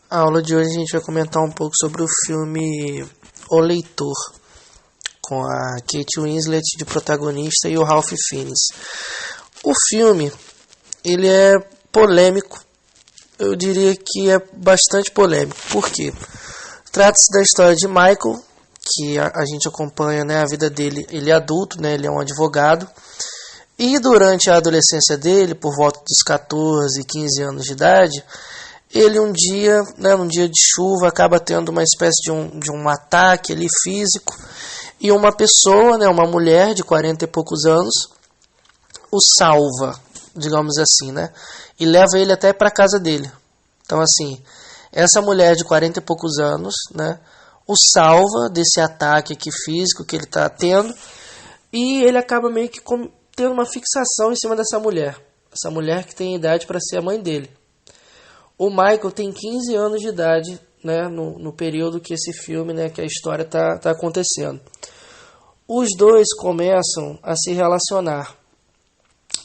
A aula de hoje a gente vai comentar um pouco sobre o filme O Leitor, com a Kate Winslet de protagonista e o Ralph Fiennes. O filme, ele é polêmico, eu diria que é bastante polêmico. Por quê? Trata-se da história de Michael, que a gente acompanha, né, a vida dele. Ele é adulto, né, ele é um advogado, e durante a adolescência dele, por volta dos 14, 15 anos de idade, ele um dia, né, num dia de chuva, acaba tendo uma espécie de um ataque ali físico, e uma pessoa, né, uma mulher de 40 e poucos anos, o salva, digamos assim, né, e leva ele até para a casa dele. Então, assim, essa mulher de 40 e poucos anos, né, o salva desse ataque aqui físico que ele está tendo, e ele acaba meio que tendo uma fixação em cima dessa mulher. Essa mulher que tem idade para ser a mãe dele. O Michael tem 15 anos de idade, né, no período que esse filme, né, que a história está acontecendo. Os dois começam a se relacionar.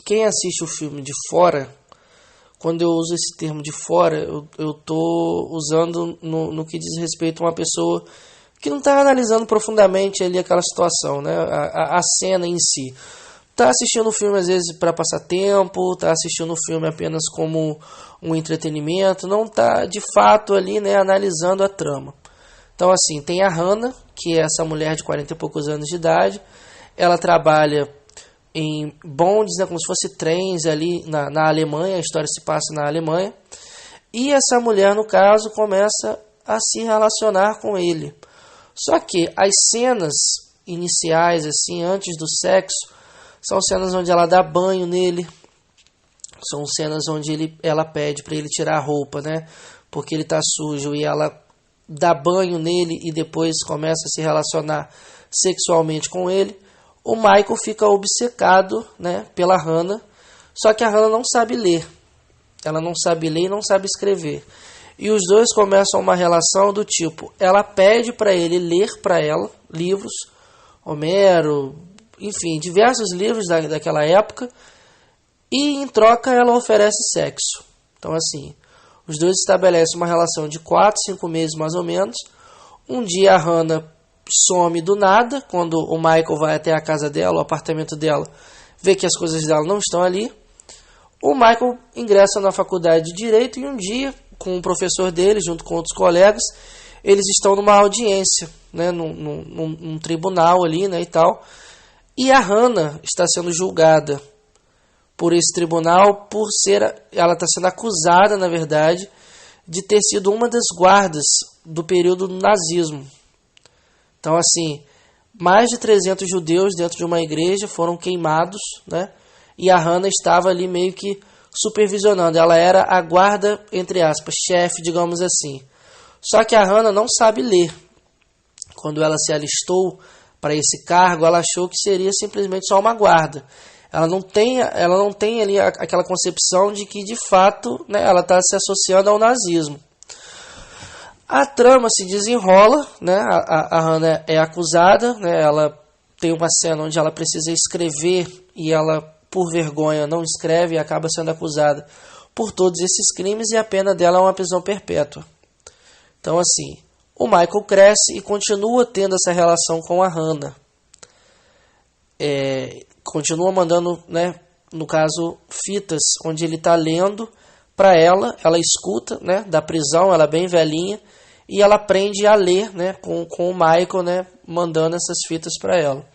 Quem assiste o filme de fora, quando eu uso esse termo de fora, eu estou usando no que diz respeito a uma pessoa que não está analisando profundamente ali aquela situação, né, a cena em si. Está assistindo o filme às vezes para passar tempo, está assistindo o filme apenas como um entretenimento, não está de fato ali, né, analisando a trama. Então, assim, tem a Hannah, que é essa mulher de 40 e poucos anos de idade. Ela trabalha em bondes, né, como se fosse trens ali na Alemanha, a história se passa na Alemanha. E essa mulher, no caso, começa a se relacionar com ele. Só que as cenas iniciais, assim, antes do sexo, são cenas onde ela dá banho nele, são cenas onde ela pede para ele tirar a roupa, né? Porque ele está sujo, e ela dá banho nele e depois começa a se relacionar sexualmente com ele. O Michael fica obcecado, né, pela Hannah, só que a Hannah não sabe ler. Ela não sabe ler e não sabe escrever. E os dois começam uma relação do tipo, ela pede para ele ler para ela livros, Homero, enfim, diversos livros daquela época, e em troca ela oferece sexo. Então, assim, os dois estabelecem uma relação de 4, 5 meses mais ou menos. Um dia a Hannah some do nada, quando o Michael vai até a casa dela, o apartamento dela, vê que as coisas dela não estão ali. O Michael ingressa na faculdade de Direito e um dia, com o professor dele, junto com outros colegas, eles estão numa audiência, né, num tribunal ali, né, e tal. E a Hannah está sendo julgada por esse tribunal ela está sendo acusada, na verdade, de ter sido uma das guardas do período do nazismo. Então, assim, mais de 300 judeus dentro de uma igreja foram queimados, né? E a Hannah estava ali meio que supervisionando. Ela era a guarda, entre aspas, chefe, digamos assim. Só que a Hannah não sabe ler. Quando ela se alistou para esse cargo, ela achou que seria simplesmente só uma guarda. Ela não tem ali aquela concepção de que, de fato, né, ela está se associando ao nazismo. A trama se desenrola, né, a Hannah é acusada, né, ela tem uma cena onde ela precisa escrever e ela, por vergonha, não escreve e acaba sendo acusada por todos esses crimes, e a pena dela é uma prisão perpétua. Então, assim, o Michael cresce e continua tendo essa relação com a Hannah. Continua mandando, né, no caso, fitas onde ele está lendo para ela escuta, né, da prisão, ela é bem velhinha, e ela aprende a ler, né, com o Michael, né, mandando essas fitas para ela.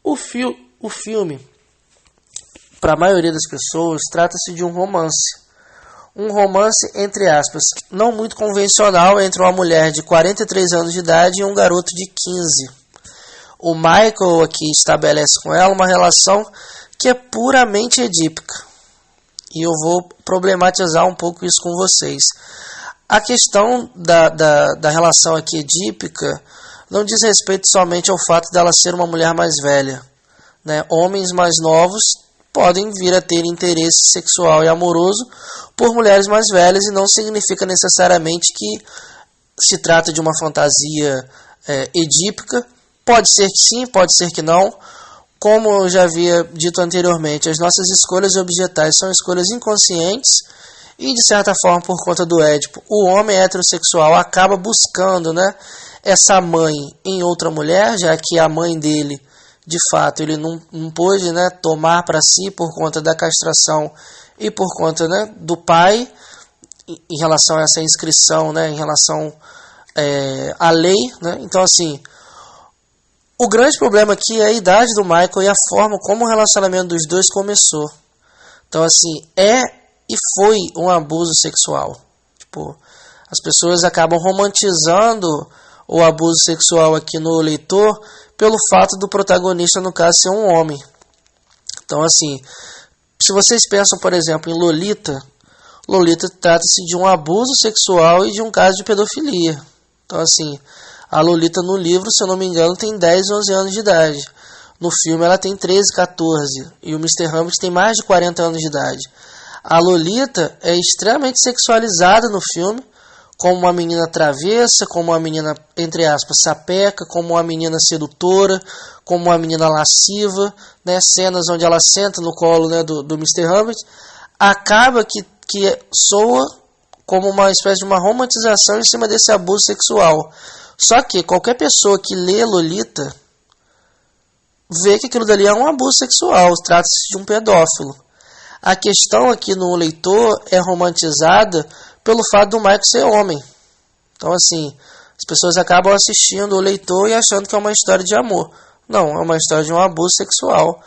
O filme, para a maioria das pessoas, trata-se de um romance. Um romance, entre aspas, não muito convencional entre uma mulher de 43 anos de idade e um garoto de 15. O Michael aqui estabelece com ela uma relação que é puramente edípica. E eu vou problematizar um pouco isso com vocês. A questão da relação aqui edípica não diz respeito somente ao fato dela ser uma mulher mais velha, né? Homens mais novos podem vir a ter interesse sexual e amoroso por mulheres mais velhas, e não significa necessariamente que se trata de uma fantasia edípica. Pode ser que sim, pode ser que não. Como eu já havia dito anteriormente, as nossas escolhas objetais são escolhas inconscientes E de certa forma, por conta do Édipo, o homem heterossexual acaba buscando, né, essa mãe em outra mulher, já que a mãe dele, de fato, ele não pôde, né, tomar para si por conta da castração e por conta, né, do pai, em relação a essa inscrição, né, em relação à lei, né? Então, assim, o grande problema aqui é a idade do Michael e a forma como o relacionamento dos dois começou. Então, assim, e foi um abuso sexual. Tipo, as pessoas acabam romantizando o abuso sexual aqui no leitor pelo fato do protagonista, no caso, ser um homem. Então, assim, se vocês pensam, por exemplo, em Lolita, Lolita trata-se de um abuso sexual e de um caso de pedofilia. Então, assim, a Lolita no livro, se eu não me engano, tem 10, 11 anos de idade. No filme ela tem 13, 14. E o Mr. Hamlet tem mais de 40 anos de idade. A Lolita é extremamente sexualizada no filme, como uma menina travessa, como uma menina, entre aspas, sapeca, como uma menina sedutora, como uma menina lasciva, né? Cenas onde ela senta no colo, né, do Mr. Hamlet. Acaba que soa como uma espécie de uma romantização em cima desse abuso sexual. Só que qualquer pessoa que lê Lolita vê que aquilo dali é um abuso sexual, trata-se de um pedófilo. A questão aqui no leitor é romantizada pelo fato do Michael ser homem. Então, assim, as pessoas acabam assistindo o leitor e achando que é uma história de amor. Não, é uma história de um abuso sexual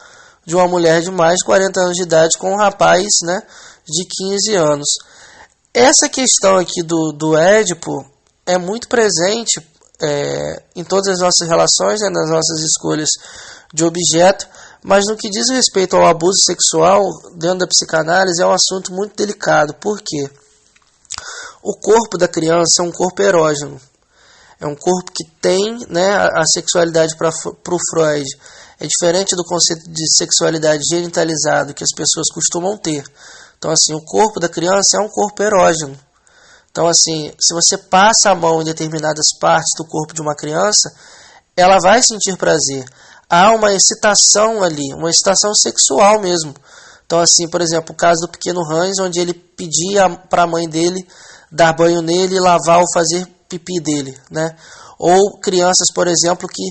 de uma mulher de mais de 40 anos de idade com um rapaz, né, de 15 anos. Essa questão aqui do Édipo é muito presente em todas as nossas relações, né, nas nossas escolhas de objeto, mas no que diz respeito ao abuso sexual dentro da psicanálise é um assunto muito delicado. Por quê? O corpo da criança é um corpo erógeno. É um corpo que tem, né, a sexualidade para o Freud. É diferente do conceito de sexualidade genitalizado que as pessoas costumam ter. Então, assim, o corpo da criança é um corpo erógeno. Então, assim, se você passa a mão em determinadas partes do corpo de uma criança, ela vai sentir prazer. Há uma excitação ali, uma excitação sexual mesmo. Então, assim, por exemplo, o caso do pequeno Hans, onde ele pedia para a mãe dele dar banho nele e lavar ou fazer pipi dele, né? Ou crianças, por exemplo, que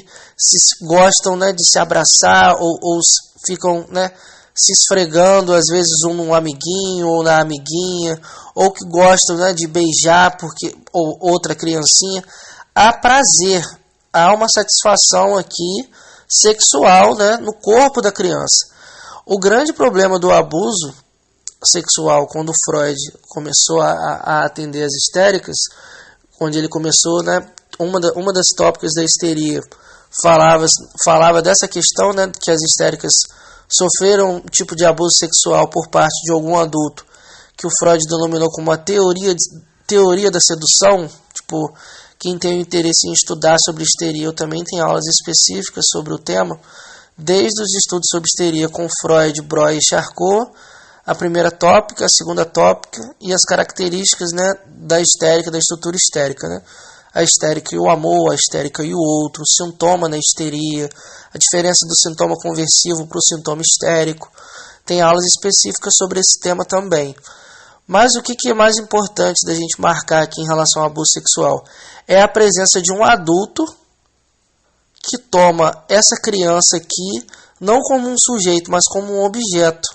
gostam, né, de se abraçar ou ficam, né, se esfregando, às vezes um no amiguinho ou na amiguinha, ou que gostam, né, de beijar ou outra criancinha. Há prazer, há uma satisfação aqui sexual, né, no corpo da criança. O grande problema do abuso sexual, quando Freud começou a atender as histéricas, onde ele começou, né, uma das tópicas da histeria falava dessa questão, né, que as histéricas sofreram um tipo de abuso sexual por parte de algum adulto, que o Freud denominou como a teoria da sedução. Tipo, quem tem o interesse em estudar sobre histeria, eu também tenho aulas específicas sobre o tema, desde os estudos sobre histeria com Freud, Breuer e Charcot, a primeira tópica, a segunda tópica e as características, né, da histérica, da estrutura histérica, né? A histérica e o amor, a histérica e o outro, o sintoma na histeria, a diferença do sintoma conversivo para o sintoma histérico. Tem aulas específicas sobre esse tema também. Mas o que é mais importante da gente marcar aqui em relação ao abuso sexual? É a presença de um adulto que toma essa criança aqui não como um sujeito, mas como um objeto.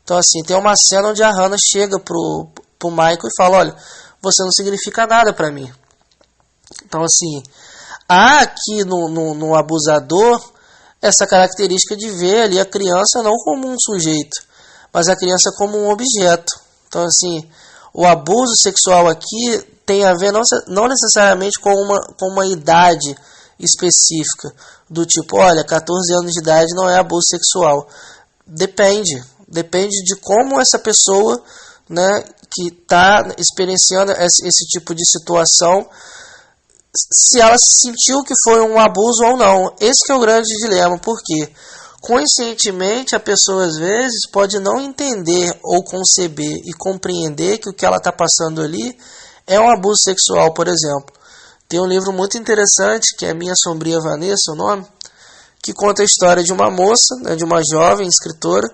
Então, assim, tem uma cena onde a Hannah chega pro Michael e fala: olha, você não significa nada para mim. Então, assim, há aqui no abusador essa característica de ver ali a criança não como um sujeito, mas a criança como um objeto. Então, assim, o abuso sexual aqui tem a ver não necessariamente com uma idade específica, do tipo, olha, 14 anos de idade não é abuso sexual. Depende de como essa pessoa, né, que está experienciando esse tipo de situação, se ela sentiu que foi um abuso ou não. Esse que é o grande dilema, porque conscientemente a pessoa às vezes pode não entender ou conceber e compreender que o que ela está passando ali é um abuso sexual, por exemplo. Tem um livro muito interessante, que é Minha Sombria Vanessa, o nome, que conta a história de uma moça, né, de uma jovem escritora,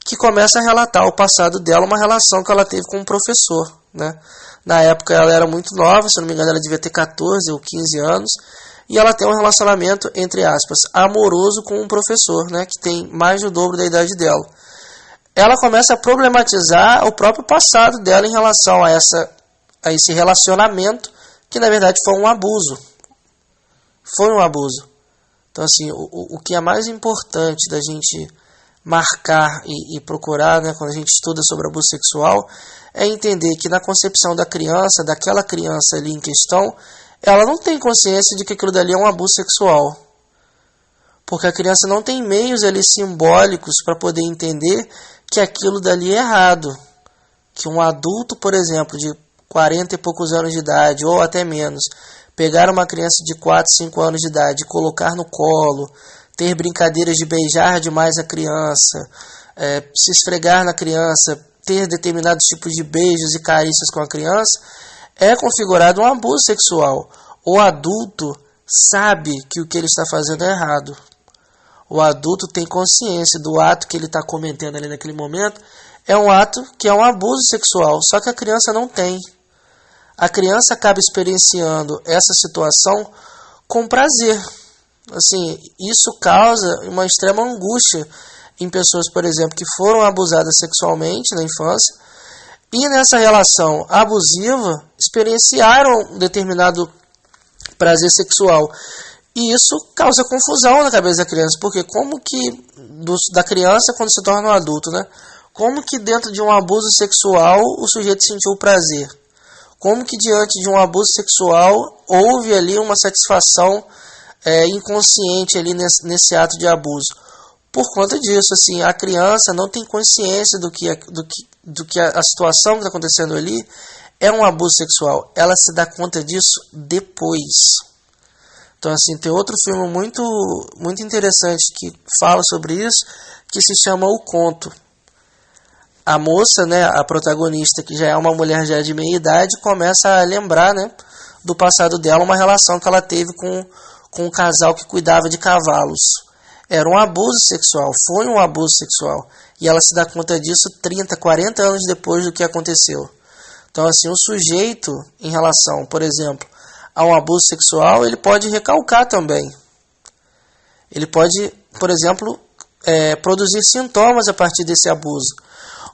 que começa a relatar o passado dela, uma relação que ela teve com um professor, né? Na época ela era muito nova, se não me engano ela devia ter 14 ou 15 anos, e ela tem um relacionamento, entre aspas, amoroso com um professor, né? Que tem mais do dobro da idade dela. Ela começa a problematizar o próprio passado dela em relação a esse relacionamento, que na verdade foi um abuso. Foi um abuso. Então, assim, o que é mais importante da gente marcar e procurar, né, quando a gente estuda sobre abuso sexual, é entender que na concepção da criança, daquela criança ali em questão, ela não tem consciência de que aquilo dali é um abuso sexual. Porque a criança não tem meios ali simbólicos para poder entender que aquilo dali é errado. Que um adulto, por exemplo, de 40 e poucos anos de idade, ou até menos, pegar uma criança de 4, 5 anos de idade, colocar no colo, ter brincadeiras de beijar demais a criança, se esfregar na criança, ter determinados tipos de beijos e carícias com a criança, é configurado um abuso sexual. O adulto sabe que o que ele está fazendo é errado. O adulto tem consciência do ato que ele está cometendo ali naquele momento, é um ato que é um abuso sexual, só que a criança não tem. A criança acaba experienciando essa situação com prazer. Assim, isso causa uma extrema angústia em pessoas, por exemplo, que foram abusadas sexualmente na infância e nessa relação abusiva experienciaram um determinado prazer sexual. E isso causa confusão na cabeça da criança, porque como que da criança quando se torna um adulto, né? Como que dentro de um abuso sexual o sujeito sentiu prazer? Como que diante de um abuso sexual houve ali uma satisfação inconsciente ali nesse ato de abuso? Por conta disso, assim, a criança não tem consciência do que a situação que está acontecendo ali é um abuso sexual. Ela se dá conta disso depois. Então, assim, tem outro filme muito, muito interessante que fala sobre isso, que se chama O Conto. A moça, né, a protagonista, que já é uma mulher já de meia idade, começa a lembrar, né, do passado dela, uma relação que ela teve com um casal que cuidava de cavalos. Era um abuso sexual, foi um abuso sexual. E ela se dá conta disso 30, 40 anos depois do que aconteceu. Então, assim, o sujeito, em relação, por exemplo, a um abuso sexual, ele pode recalcar também. Ele pode, por exemplo, produzir sintomas a partir desse abuso.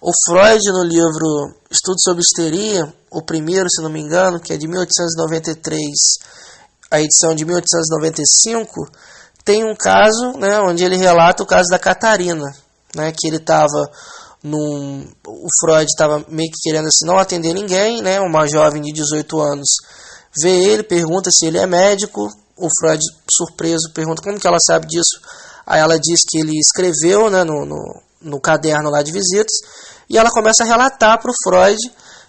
O Freud, no livro Estudo sobre Histeria, o primeiro, se não me engano, que é de 1893, a edição de 1895, tem um caso, né, onde ele relata o caso da Catarina, né, que ele estava o Freud estava meio que querendo assim, não atender ninguém, né, uma jovem de 18 anos vê ele, pergunta se ele é médico, o Freud, surpreso, pergunta como que ela sabe disso, aí ela diz que ele escreveu, né, no caderno lá de visitas, e ela começa a relatar para o Freud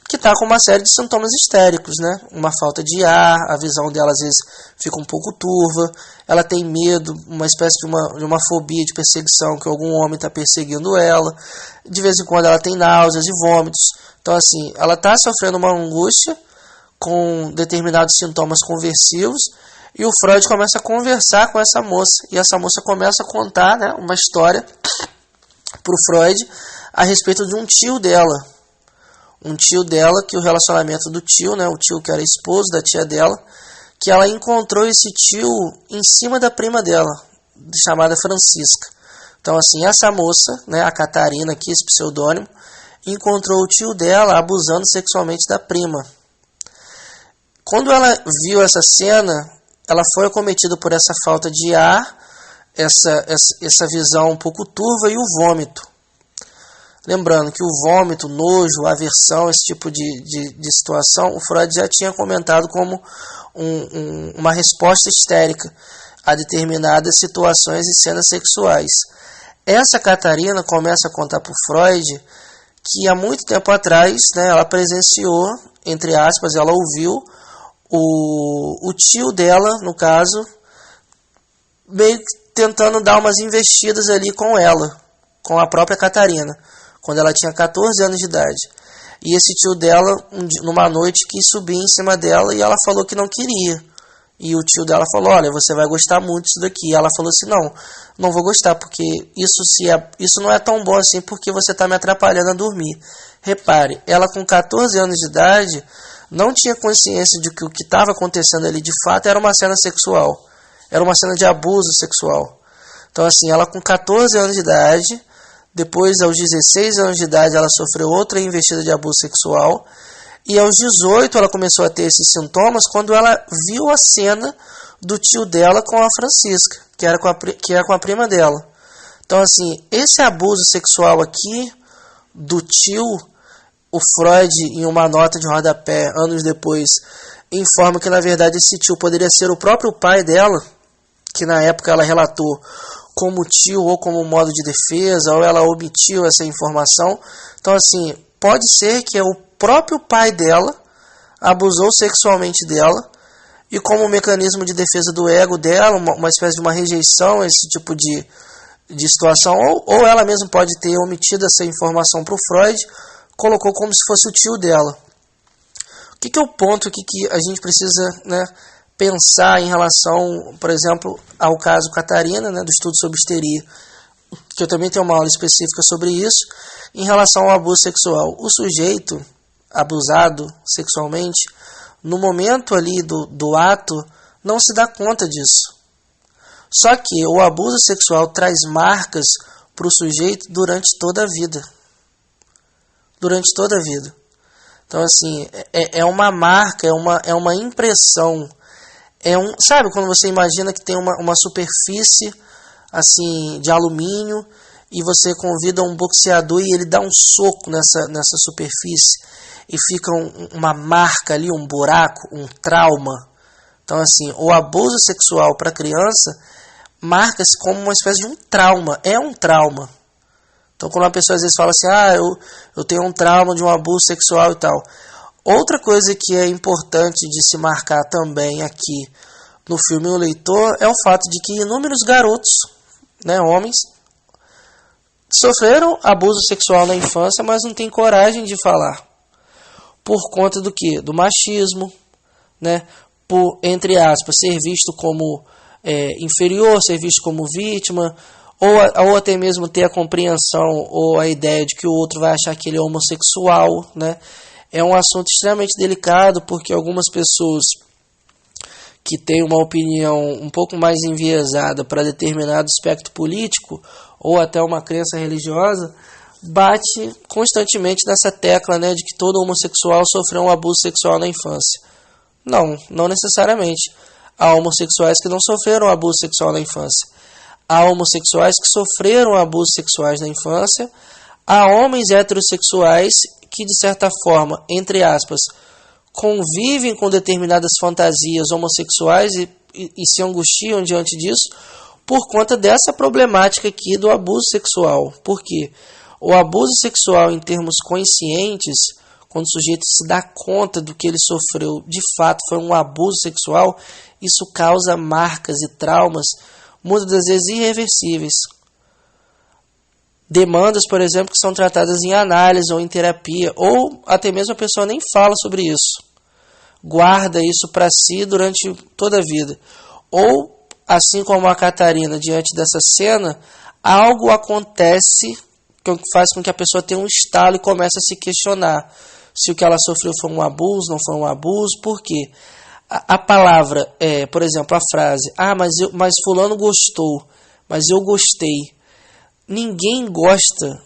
que está com uma série de sintomas histéricos, né? Uma falta de ar, a visão dela às vezes fica um pouco turva, ela tem medo, uma espécie de uma fobia de perseguição, que algum homem está perseguindo ela, de vez em quando ela tem náuseas e vômitos. Então, assim, ela está sofrendo uma angústia com determinados sintomas conversivos, e o Freud começa a conversar com essa moça, e essa moça começa a contar, né, uma história para o Freud a respeito de um tio dela. Um tio dela, que o relacionamento do tio, né, o tio que era esposo da tia dela, que ela encontrou esse tio em cima da prima dela, chamada Francisca. Então, assim, essa moça, né, a Catarina aqui, esse pseudônimo, encontrou o tio dela abusando sexualmente da prima. Quando ela viu essa cena, ela foi acometida por essa falta de ar, essa visão um pouco turva e o vômito. Lembrando que o vômito, nojo, aversão, esse tipo de situação, o Freud já tinha comentado como uma resposta histérica a determinadas situações e cenas sexuais. Essa Catarina começa a contar para o Freud que há muito tempo atrás, né, ela presenciou, entre aspas, ela ouviu o tio dela, no caso, meio que tentando dar umas investidas ali com ela, com a própria Catarina, quando ela tinha 14 anos de idade. E esse tio dela, numa noite, quis subir em cima dela e ela falou que não queria. E o tio dela falou, olha, você vai gostar muito disso daqui. E ela falou assim, não vou gostar, porque isso não é tão bom assim, porque você está me atrapalhando a dormir. Repare, ela com 14 anos de idade não tinha consciência de que o que estava acontecendo ali de fato era uma cena sexual. Era uma cena de abuso sexual. Então assim, ela com 14 anos de idade, depois aos 16 anos de idade ela sofreu outra investida de abuso sexual. E aos 18 ela começou a ter esses sintomas quando ela viu a cena do tio dela com a Francisca, que era com a prima dela. Então assim, esse abuso sexual aqui do tio, o Freud, em uma nota de rodapé, anos depois, informa que na verdade esse tio poderia ser o próprio pai dela, que na época ela relatou como tio ou como modo de defesa, ou ela omitiu essa informação. Então assim, pode ser que o próprio pai dela abusou sexualmente dela, e como mecanismo de defesa do ego dela, uma espécie de uma rejeição a esse tipo de situação, ou ela mesma pode ter omitido essa informação para o Freud, colocou como se fosse o tio dela. O que é o ponto que a gente precisa, né, pensar em relação, por exemplo, ao caso Catarina, né, do estudo sobre histeria, que eu também tenho uma aula específica sobre isso, em relação ao abuso sexual. O sujeito abusado sexualmente, no momento ali do ato, não se dá conta disso. Só que o abuso sexual traz marcas para o sujeito durante toda a vida. Durante toda a vida. Então, assim, é uma marca, é uma impressão. Sabe quando você imagina que tem uma superfície assim, de alumínio e você convida um boxeador e ele dá um soco nessa superfície e fica uma marca ali, um buraco, um trauma. Então, assim, o abuso sexual para criança marca-se como uma espécie de um trauma. É um trauma. Então, quando uma pessoa às vezes fala assim, eu tenho um trauma de um abuso sexual e tal. Outra coisa que é importante de se marcar também aqui no filme O Leitor é o fato de que inúmeros garotos, né, homens, sofreram abuso sexual na infância, mas não têm coragem de falar. Por conta do quê? Do machismo, né? Por, entre aspas, ser visto como inferior, ser visto como vítima, ou até mesmo ter a compreensão ou a ideia de que o outro vai achar que ele é homossexual, né? É um assunto extremamente delicado, porque algumas pessoas que têm uma opinião um pouco mais enviesada para determinado aspecto político, ou até uma crença religiosa, bate constantemente nessa tecla, né, de que todo homossexual sofreu um abuso sexual na infância. Não necessariamente. Há homossexuais que não sofreram abuso sexual na infância. Há homossexuais que sofreram abusos sexuais na infância. Há homens heterossexuais que, de certa forma, entre aspas, convivem com determinadas fantasias homossexuais e se angustiam diante disso por conta dessa problemática aqui do abuso sexual. Por quê? O abuso sexual, em termos conscientes, quando o sujeito se dá conta do que ele sofreu, de fato foi um abuso sexual, isso causa marcas e traumas, muitas das vezes irreversíveis. Demandas, por exemplo, que são tratadas em análise ou em terapia, ou até mesmo a pessoa nem fala sobre isso. Guarda isso para si durante toda a vida. Ou, assim como a Catarina, diante dessa cena, algo acontece que faz com que a pessoa tenha um estalo e comece a se questionar se o que ela sofreu foi um abuso, não foi um abuso. Por quê? A palavra, por exemplo, a frase, mas fulano gostou, mas eu gostei. Ninguém gosta,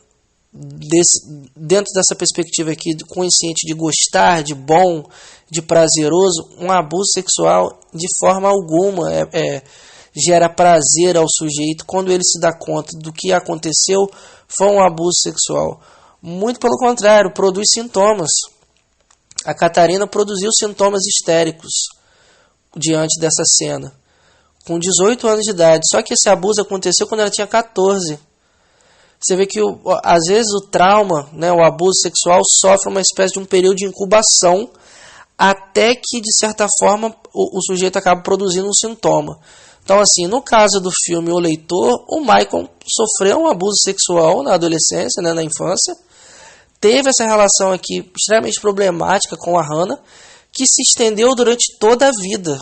dentro dessa perspectiva aqui, consciente de gostar, de bom, de prazeroso. Um abuso sexual, de forma alguma, gera prazer ao sujeito quando ele se dá conta do que aconteceu foi um abuso sexual. Muito pelo contrário, produz sintomas. A Catarina produziu sintomas histéricos diante dessa cena, com 18 anos de idade. Só que esse abuso aconteceu quando ela tinha 14. Você vê que às vezes o trauma, né, o abuso sexual, sofre uma espécie de um período de incubação até que, de certa forma, o sujeito acaba produzindo um sintoma. Então, assim, no caso do filme O Leitor, o Michael sofreu um abuso sexual na adolescência, né, na infância, teve essa relação aqui extremamente problemática com a Hannah, que se estendeu durante toda a vida.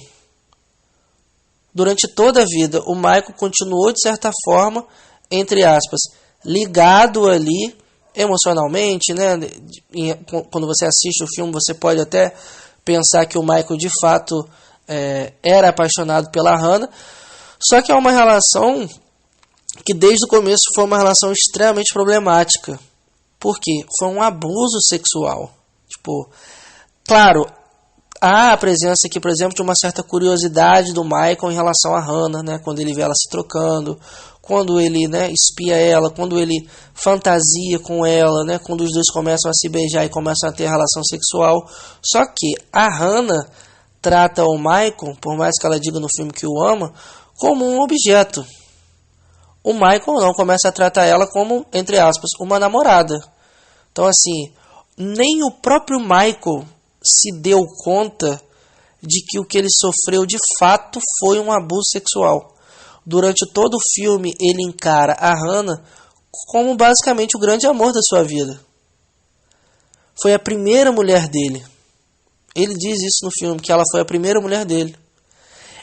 Durante toda a vida, o Michael continuou, de certa forma, entre aspas, ligado ali emocionalmente, né? Quando você assiste o filme, você pode até pensar que o Michael, de fato, era apaixonado pela Hannah. Só que é uma relação que, desde o começo, foi uma relação extremamente problemática. Por quê? Foi um abuso sexual. Tipo, claro, há a presença aqui, por exemplo, de uma certa curiosidade do Michael em relação a Hannah, né? Quando ele vê ela se trocando, quando ele, né, espia ela, quando ele fantasia com ela, né? Quando os dois começam a se beijar e começam a ter relação sexual. Só que a Hannah trata o Michael, por mais que ela diga no filme que o ama, como um objeto. O Michael não, começa a tratar ela como, entre aspas, uma namorada. Então, assim, nem o próprio Michael se deu conta de que o que ele sofreu de fato foi um abuso sexual. Durante todo o filme, ele encara a Hannah como basicamente o grande amor da sua vida. Foi a primeira mulher dele. Ele diz isso no filme, que ela foi a primeira mulher dele.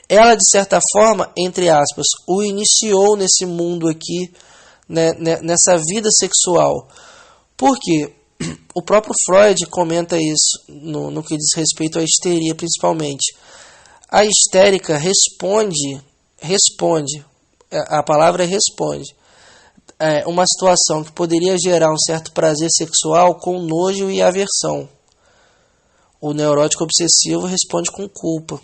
Ela, de certa forma, entre aspas, o iniciou nesse mundo aqui, né, nessa vida sexual. Por quê? O próprio Freud comenta isso no que diz respeito à histeria, principalmente. A histérica responde, a palavra é responde, uma situação que poderia gerar um certo prazer sexual com nojo e aversão. O neurótico obsessivo responde com culpa.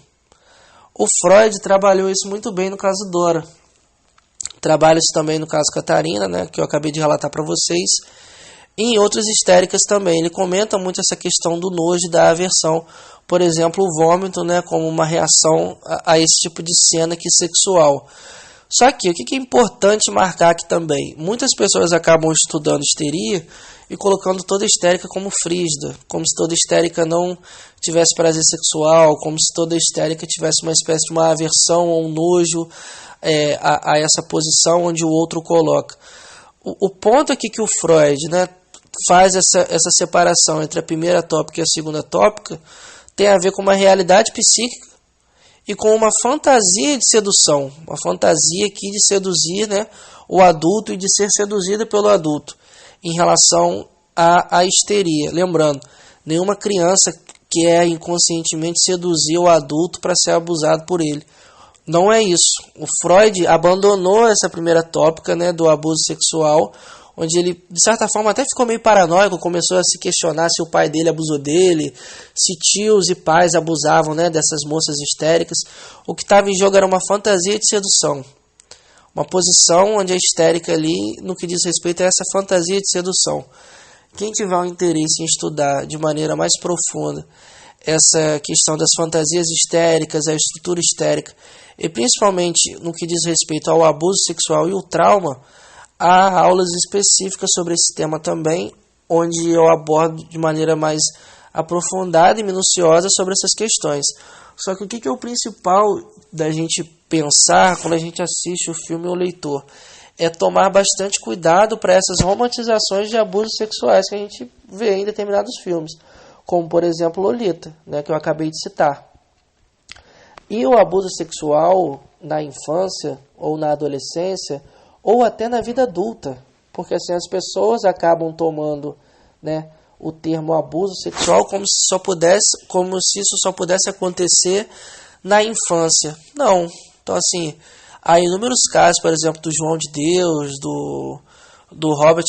O Freud trabalhou isso muito bem no caso Dora. Trabalha isso também no caso Catarina, né, que eu acabei de relatar para vocês. E em outras histéricas também. Ele comenta muito essa questão do nojo e da aversão. Por exemplo, o vômito, né, como uma reação a esse tipo de cena aqui sexual. Só que o que é importante marcar aqui também? Muitas pessoas acabam estudando histeria e colocando toda histérica como frígida, como se toda histérica não tivesse prazer sexual, como se toda histérica tivesse uma espécie de uma aversão ou um nojo a essa posição onde o outro coloca. O ponto aqui que o Freud, né, faz essa separação entre a primeira tópica e a segunda tópica tem a ver com uma realidade psíquica e com uma fantasia de sedução, uma fantasia aqui de seduzir, né, o adulto e de ser seduzida pelo adulto em relação à histeria. Lembrando, nenhuma criança quer inconscientemente seduzir o adulto para ser abusado por ele. Não é isso. O Freud abandonou essa primeira tópica, né, do abuso sexual, onde ele, de certa forma, até ficou meio paranoico, começou a se questionar se o pai dele abusou dele, se tios e pais abusavam, né, dessas moças histéricas. O que estava em jogo era uma fantasia de sedução. Uma posição onde a histérica ali, no que diz respeito a essa fantasia de sedução. Quem tiver um interesse em estudar de maneira mais profunda essa questão das fantasias histéricas, a estrutura histérica, e principalmente no que diz respeito ao abuso sexual e o trauma, há aulas específicas sobre esse tema também, onde eu abordo de maneira mais aprofundada e minuciosa sobre essas questões. Só que o que é o principal da gente pensar quando a gente assiste o filme O Leitor? É tomar bastante cuidado para essas romantizações de abusos sexuais que a gente vê em determinados filmes, como por exemplo Lolita, né, que eu acabei de citar. E o abuso sexual na infância ou na adolescência ou até na vida adulta, porque assim as pessoas acabam tomando, né, o termo abuso sexual como se isso só pudesse acontecer na infância. Não. Então assim, há inúmeros casos, por exemplo, do João de Deus, do Robert,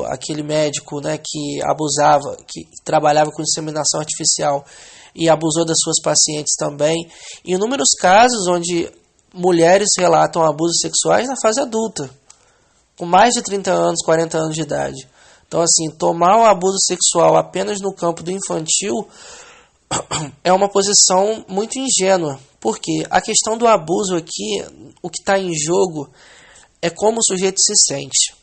aquele médico, né, que abusava, que trabalhava com inseminação artificial e abusou das suas pacientes também. Inúmeros casos onde mulheres relatam abusos sexuais na fase adulta, com mais de 30 anos, 40 anos de idade. Então, assim, tomar o abuso sexual apenas no campo do infantil é uma posição muito ingênua, porque a questão do abuso aqui, o que está em jogo é como o sujeito se sente.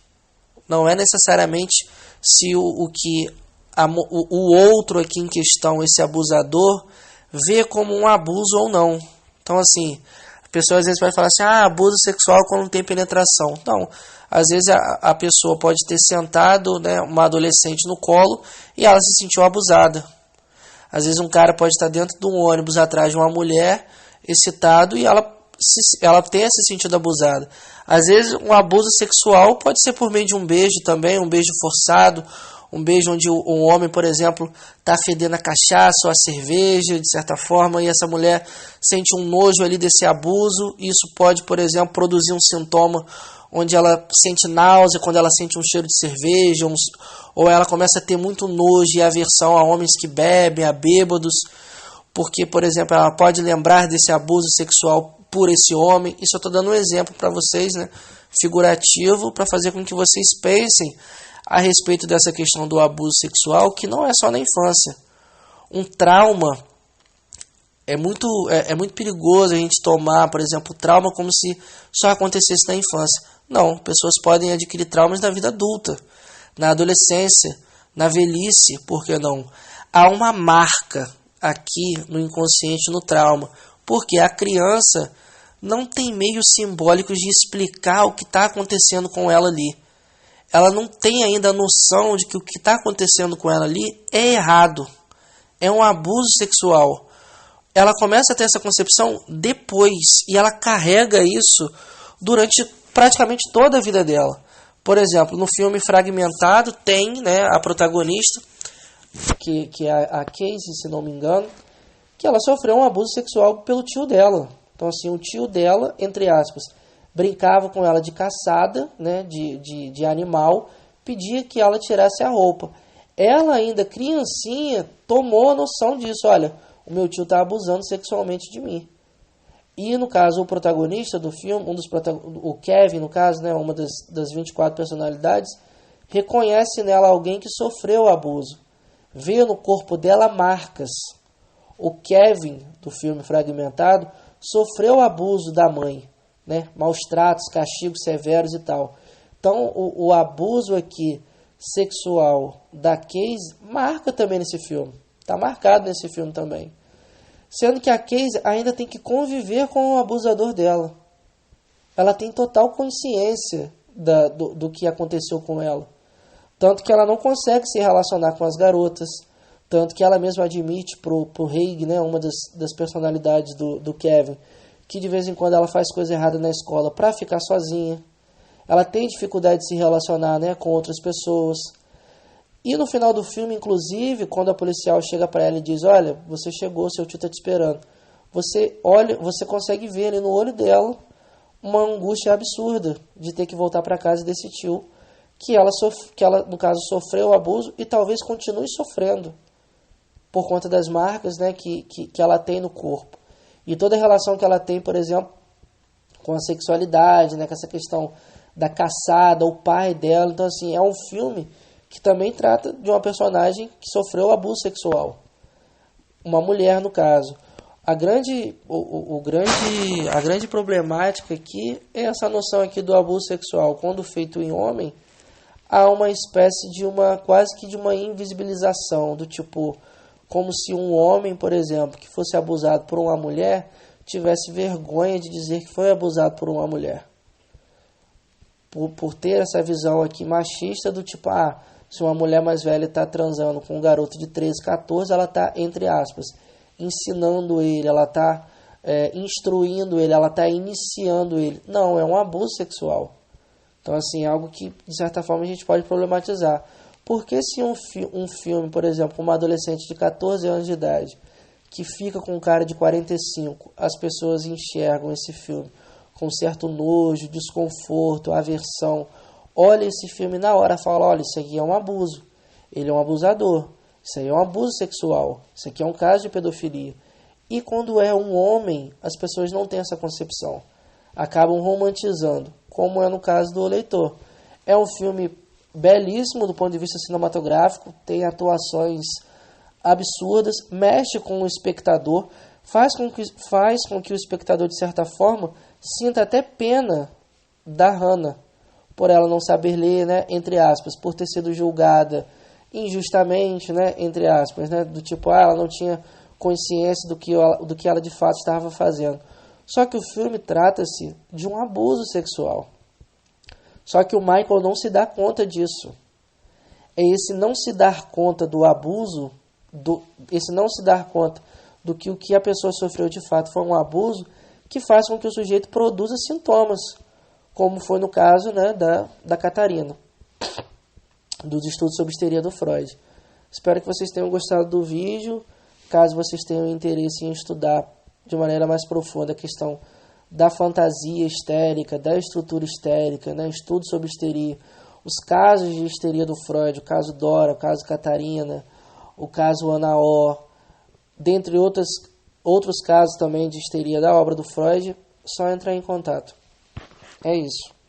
Não é necessariamente se o outro aqui em questão, esse abusador, vê como um abuso ou não. Então, assim, a pessoa às vezes vai falar assim, abuso sexual quando não tem penetração. Não, às vezes a pessoa pode ter sentado, né, uma adolescente no colo e ela se sentiu abusada. Às vezes um cara pode estar dentro de um ônibus atrás de uma mulher, excitado, e ela ela tenha se sentido abusada. Às vezes um abuso sexual pode ser por meio de um beijo também, um beijo forçado, um beijo onde um homem, por exemplo, está fedendo a cachaça ou a cerveja, de certa forma, e essa mulher sente um nojo ali desse abuso. Isso pode, por exemplo, produzir um sintoma onde ela sente náusea quando ela sente um cheiro de cerveja, ou ela começa a ter muito nojo e aversão a homens que bebem, a bêbados, porque, por exemplo, ela pode lembrar desse abuso sexual por esse homem. Isso eu estou dando um exemplo para vocês, né, figurativo, para fazer com que vocês pensem a respeito dessa questão do abuso sexual, que não é só na infância. Um trauma é muito perigoso a gente tomar, por exemplo, trauma como se só acontecesse na infância. Não, pessoas podem adquirir traumas na vida adulta, na adolescência, na velhice, por que não? Há uma marca aqui no inconsciente, no trauma, porque a criança não tem meios simbólicos de explicar o que está acontecendo com ela ali. Ela não tem ainda a noção de que o que está acontecendo com ela ali é errado, é um abuso sexual. Ela começa a ter essa concepção depois, e ela carrega isso durante praticamente toda a vida dela. Por exemplo, no filme Fragmentado tem, né, a protagonista, que é a Casey, se não me engano, que ela sofreu um abuso sexual pelo tio dela. Então, assim, o tio dela, entre aspas, brincava com ela de caçada, né, de animal, pedia que ela tirasse a roupa. Ela ainda, criancinha, tomou a noção disso. Olha, o meu tio está abusando sexualmente de mim. E, no caso, o protagonista do filme, o Kevin, no caso, né, uma das 24 personalidades, reconhece nela alguém que sofreu abuso. Vê no corpo dela marcas. O Kevin, do filme Fragmentado, sofreu abuso da mãe, né? Maus tratos, castigos severos e tal. Então, o abuso aqui sexual da Casey marca também nesse filme. Está marcado nesse filme também. Sendo que a Casey ainda tem que conviver com o abusador dela. Ela tem total consciência do que aconteceu com ela. Tanto que ela não consegue se relacionar com as garotas. Tanto que ela mesma admite pro Haig, né, uma das personalidades do Kevin, que de vez em quando ela faz coisa errada na escola para ficar sozinha. Ela tem dificuldade de se relacionar, né, com outras pessoas. E no final do filme, inclusive, quando a policial chega para ela e diz: olha, você chegou, seu tio está te esperando. Você consegue ver ali no olho dela uma angústia absurda de ter que voltar para casa desse tio, que ela, no caso, sofreu o abuso e talvez continue sofrendo por conta das marcas, né, que ela tem no corpo. E toda a relação que ela tem, por exemplo, com a sexualidade, né, com essa questão da caçada, o pai dela. Então, assim, é um filme que também trata de uma personagem que sofreu abuso sexual. Uma mulher, no caso. A grande problemática aqui é essa noção aqui do abuso sexual. Quando feito em homem, há uma espécie de quase que de uma invisibilização, do tipo, como se um homem, por exemplo, que fosse abusado por uma mulher, tivesse vergonha de dizer que foi abusado por uma mulher. Por ter essa visão aqui machista do tipo, se uma mulher mais velha está transando com um garoto de 13, 14, ela está, entre aspas, ensinando ele, ela está instruindo ele, ela está iniciando ele. Não, é um abuso sexual. Então, assim, é algo que, de certa forma, a gente pode problematizar. Porque se um filme, por exemplo, com uma adolescente de 14 anos de idade, que fica com um cara de 45, as pessoas enxergam esse filme com certo nojo, desconforto, aversão, olha esse filme na hora e fala: olha, isso aqui é um abuso, ele é um abusador, isso aí é um abuso sexual, isso aqui é um caso de pedofilia. E quando é um homem, as pessoas não têm essa concepção, acabam romantizando, como é no caso do O Leitor. É um filme belíssimo do ponto de vista cinematográfico, tem atuações absurdas, mexe com o espectador, faz com que o espectador, de certa forma, sinta até pena da Hannah, por ela não saber ler, né, entre aspas, por ter sido julgada injustamente, né, entre aspas, né, do tipo, ela não tinha consciência do que ela de fato estava fazendo. Só que o filme trata-se de um abuso sexual. Só que o Michael não se dá conta disso. É esse não se dar conta do abuso, esse não se dar conta do que o que a pessoa sofreu de fato foi um abuso, que façam com que o sujeito produza sintomas, como foi no caso, né, da Catarina, dos estudos sobre histeria do Freud. Espero que vocês tenham gostado do vídeo. Caso vocês tenham interesse em estudar de maneira mais profunda a questão da fantasia histérica, da estrutura histérica, né, estudo sobre histeria, os casos de histeria do Freud, o caso Dora, o caso Catarina, o caso Ana O, dentre outros casos também de histeria da obra do Freud, só entrar em contato. É isso.